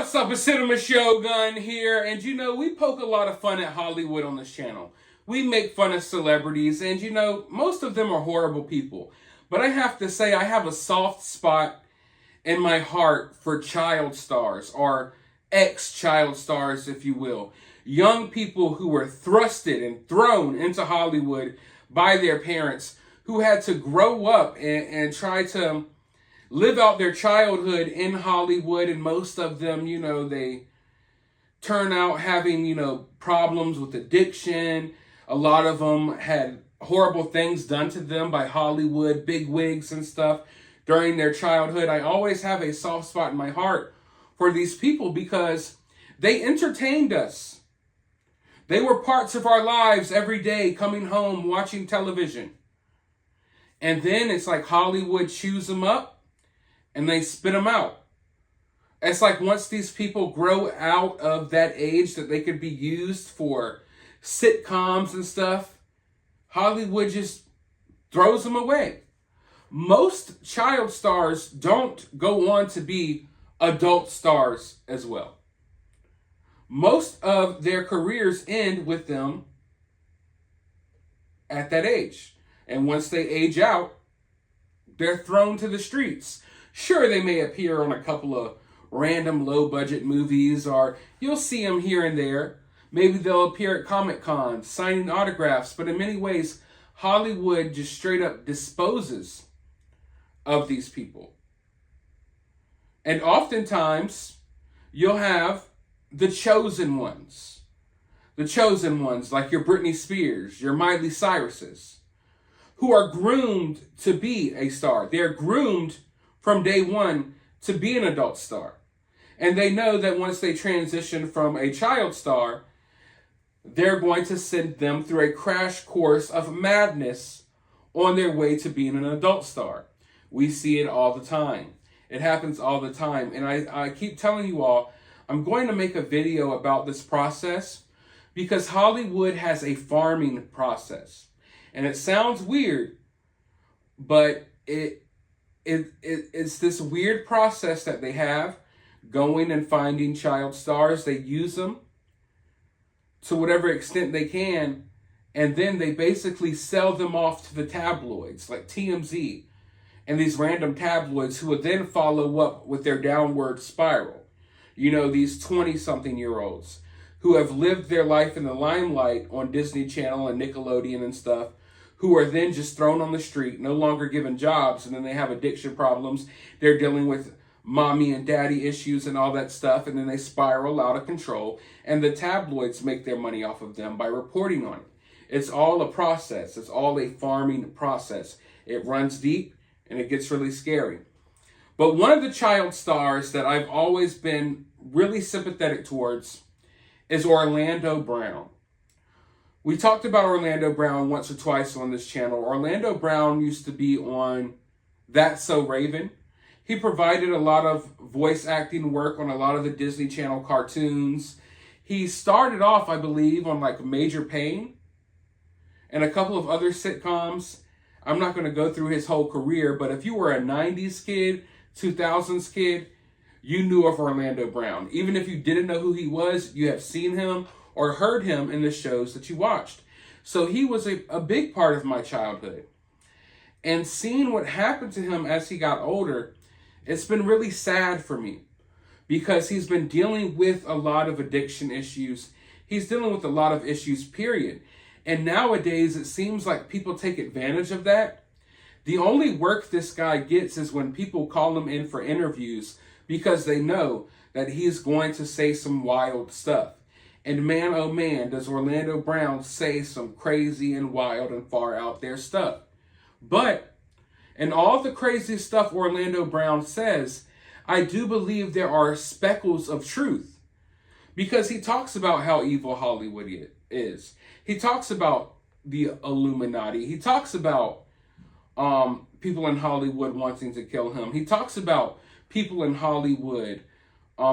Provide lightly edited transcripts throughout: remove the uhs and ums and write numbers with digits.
What's up, it's Cinema Shogun here, and we poke a lot of fun at Hollywood on this channel. We make fun of celebrities, and most of them are horrible people. But I have to say, I have a soft spot in my heart for child stars, or ex-child stars, if you will. Young people who were thrusted and thrown into Hollywood by their parents, who had to grow up and try to live out their childhood in Hollywood, and most of them, they turn out having, problems with addiction. A lot of them had horrible things done to them by Hollywood bigwigs and stuff during their childhood. I always have a soft spot in my heart for these people because they entertained us. They were parts of our lives every day, coming home, watching television. And then it's like Hollywood chews them up and they spit them out. It's like once these people grow out of that age that they could be used for sitcoms and stuff, Hollywood just throws them away. Most child stars don't go on to be adult stars as well. Most of their careers end with them at that age. And once they age out, they're thrown to the streets. Sure, they may appear on a couple of random low-budget movies, or you'll see them here and there. Maybe they'll appear at Comic-Con, signing autographs, but in many ways, Hollywood just straight up disposes of these people. And oftentimes, you'll have the chosen ones. The chosen ones, like your Britney Spears, your Miley Cyruses, who are groomed to be a star. They're groomed from day one to be an adult star. And they know that once they transition from a child star, they're going to send them through a crash course of madness on their way to being an adult star. We see it all the time. It happens all the time. And I keep telling you all, I'm going to make a video about this process because Hollywood has a farming process. And it sounds weird, but it's this weird process that they have, going and finding child stars. They use them to whatever extent they can, and then they basically sell them off to the tabloids like TMZ and these random tabloids who would then follow up with their downward spiral. These 20-something-year-olds who have lived their life in the limelight on Disney Channel and Nickelodeon and stuff, who are then just thrown on the street, no longer given jobs, and then they have addiction problems. They're dealing with mommy and daddy issues and all that stuff, and then they spiral out of control, and the tabloids make their money off of them by reporting on it. It's all a process. It's all a farming process. It runs deep, and it gets really scary. But one of the child stars that I've always been really sympathetic towards is Orlando Brown. We talked about Orlando Brown once or twice on this channel. Orlando Brown used to be on That's So Raven. He provided a lot of voice acting work on a lot of the Disney Channel cartoons. He started off, I believe, on like Major Payne and a couple of other sitcoms. I'm not going to go through his whole career, but if you were a 90s kid, 2000s kid, you knew of Orlando Brown. Even if you didn't know who he was, you have seen him or heard him in the shows that you watched. So he was a big part of my childhood. And seeing what happened to him as he got older, it's been really sad for me because he's been dealing with a lot of addiction issues. He's dealing with a lot of issues, period. And nowadays, it seems like people take advantage of that. The only work this guy gets is when people call him in for interviews because they know that he's going to say some wild stuff. And man, oh man, does Orlando Brown say some crazy and wild and far out there stuff. But in all the crazy stuff Orlando Brown says, I do believe there are speckles of truth. Because he talks about how evil Hollywood is. He talks about the Illuminati. He talks about people in Hollywood wanting to kill him. He talks about people in Hollywood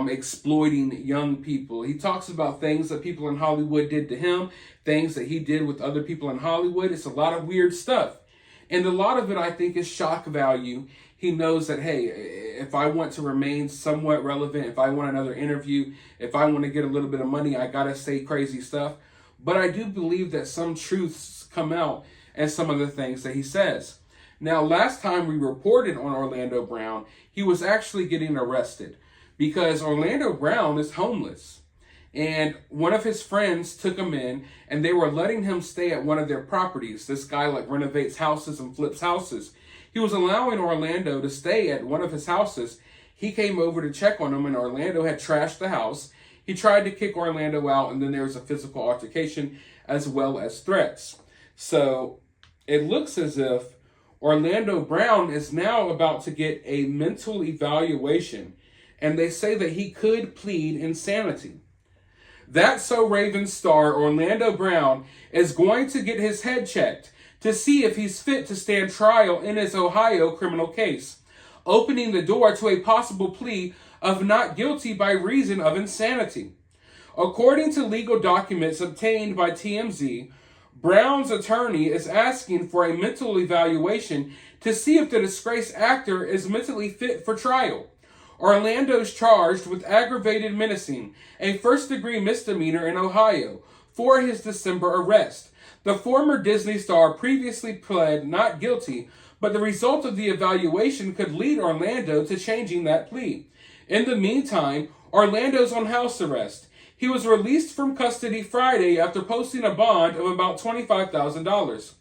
exploiting young people. He talks about things that people in Hollywood did to him, things that he did with other people in Hollywood. It's a lot of weird stuff. And a lot of it, I think, is shock value. he knows that, hey, if I want to remain somewhat relevant, if I want another interview, if I want to get a little bit of money, I got to say crazy stuff. But I do believe that some truths come out in some of the things that he says. Now, last time we reported on Orlando Brown, he was actually getting arrested because Orlando Brown is homeless. And one of his friends took him in and they were letting him stay at one of their properties. This guy like renovates houses and flips houses. He was allowing Orlando to stay at one of his houses. He came over to check on him and Orlando had trashed the house. He tried to kick Orlando out and then there was a physical altercation as well as threats. So it looks as if Orlando Brown is now about to get a mental evaluation and they say that he could plead insanity. That's so Ravens star Orlando Brown is going to get his head checked to see if he's fit to stand trial in his Ohio criminal case, opening the door to a possible plea of not guilty by reason of insanity. According to legal documents obtained by TMZ, Brown's attorney is asking for a mental evaluation to see if the disgraced actor is mentally fit for trial. Orlando's charged with aggravated menacing, a first-degree misdemeanor in Ohio, for his December arrest. The former Disney star previously pled not guilty, but the result of the evaluation could lead Orlando to changing that plea. In the meantime, Orlando's on house arrest. He was released from custody Friday after posting a bond of about $25,000.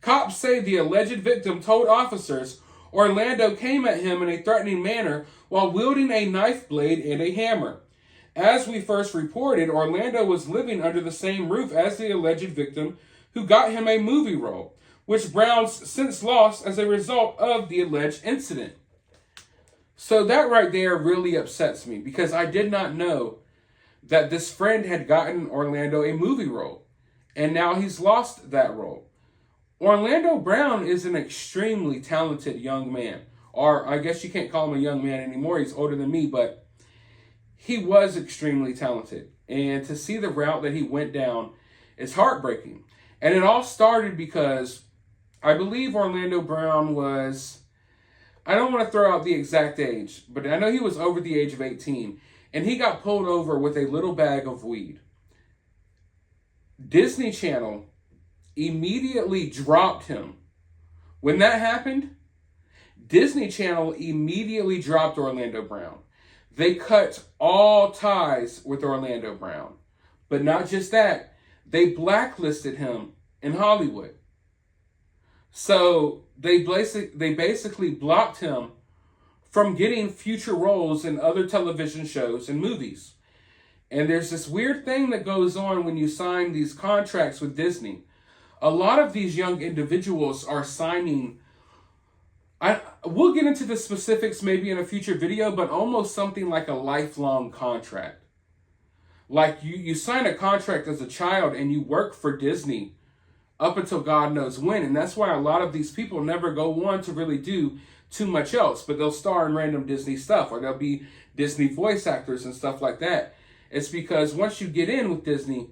Cops say the alleged victim told officers Orlando came at him in a threatening manner while wielding a knife blade and a hammer. As we first reported, Orlando was living under the same roof as the alleged victim who got him a movie role, which Brown's since lost as a result of the alleged incident. So that right there really upsets me because I did not know that this friend had gotten Orlando a movie role, and now he's lost that role. Orlando Brown is an extremely talented young man, or I guess you can't call him a young man anymore, he's older than me, but he was extremely talented. And to see the route that he went down is heartbreaking. And it all started because I believe Orlando Brown was, I don't want to throw out the exact age, but I know he was over the age of 18. And he got pulled over with a little bag of weed. Disney Channel immediately dropped him. When that happened, Disney Channel immediately dropped Orlando Brown. They cut all ties with Orlando Brown. But not just that, they blacklisted him in Hollywood. So they basically blocked him from getting future roles in other television shows and movies. And there's this weird thing that goes on when you sign these contracts with Disney. A lot of these young individuals are signing, we'll get into the specifics maybe in a future video, but almost something like a lifelong contract. Like you sign a contract as a child and you work for Disney up until God knows when. And that's why a lot of these people never go on to really do too much else, but they'll star in random Disney stuff, or they'll be Disney voice actors and stuff like that. It's because once you get in with Disney,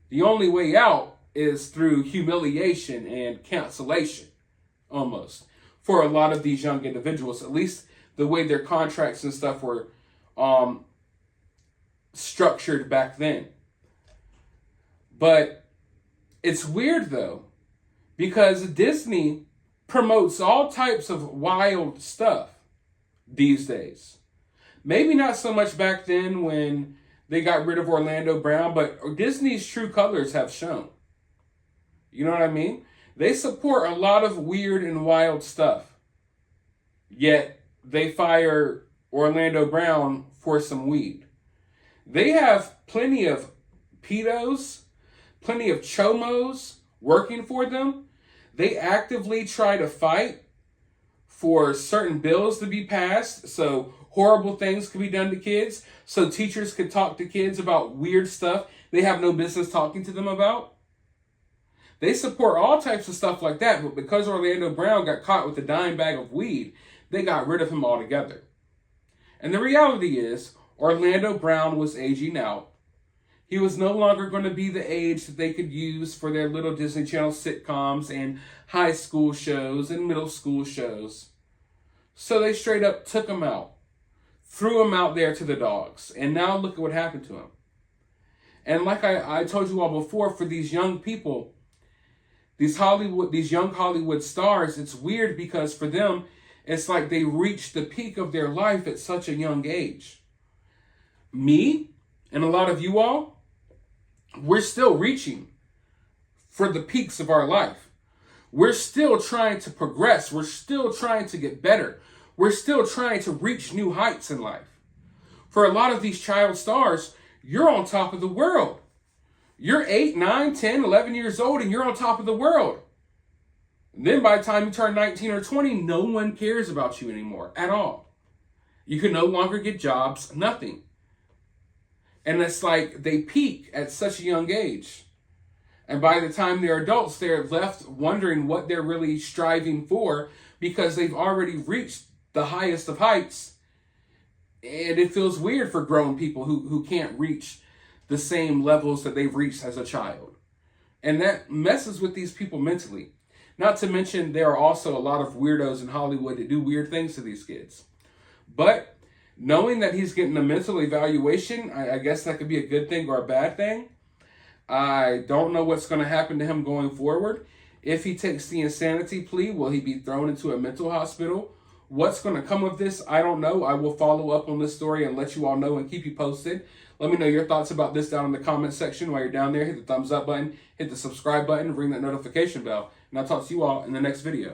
the only way out is through humiliation and cancellation, almost, for a lot of these young individuals, at least the way their contracts and stuff were structured back then. But it's weird though, because Disney promotes all types of wild stuff these days. Maybe not so much back then when they got rid of Orlando Brown, but Disney's true colors have shown. You know what I mean? They support a lot of weird and wild stuff. Yet they fire Orlando Brown for some weed. They have plenty of pedos, plenty of chomos working for them. They actively try to fight for certain bills to be passed so horrible things can be done to kids, so teachers could talk to kids about weird stuff they have no business talking to them about. They support all types of stuff like that, but because Orlando Brown got caught with a dime bag of weed, they got rid of him altogether. And the reality is, Orlando Brown was aging out. He was no longer going to be the age that they could use for their little Disney Channel sitcoms and high school shows and middle school shows. So they straight up took him out, threw him out there to the dogs. And now look at what happened to him. And like I told you all before, for these young people, these young Hollywood stars, it's weird because for them, it's like they reached the peak of their life at such a young age. Me and a lot of you all, we're still reaching for the peaks of our life. We're still trying to progress. We're still trying to get better. We're still trying to reach new heights in life. For a lot of these child stars, you're on top of the world. You're 8, 9, 10, 11 years old and you're on top of the world. And then by the time you turn 19 or 20, no one cares about you anymore at all. You can no longer get jobs, nothing. And it's like they peak at such a young age. And by the time they're adults, they're left wondering what they're really striving for because they've already reached the highest of heights. And it feels weird for grown people who can't reach the same levels that they've reached as a child. And that messes with these people mentally. Not to mention, there are also a lot of weirdos in Hollywood that do weird things to these kids. But knowing that he's getting a mental evaluation, I guess that could be a good thing or a bad thing. I don't know what's going to happen to him going forward. If he takes the insanity plea, will he be thrown into a mental hospital? What's going to come of this? I don't know. I will follow up on this story and let you all know and keep you posted. Let me know your thoughts about this down in the comment section. While you're down there, hit the thumbs up button, hit the subscribe button, ring that notification bell. And I'll talk to you all in the next video.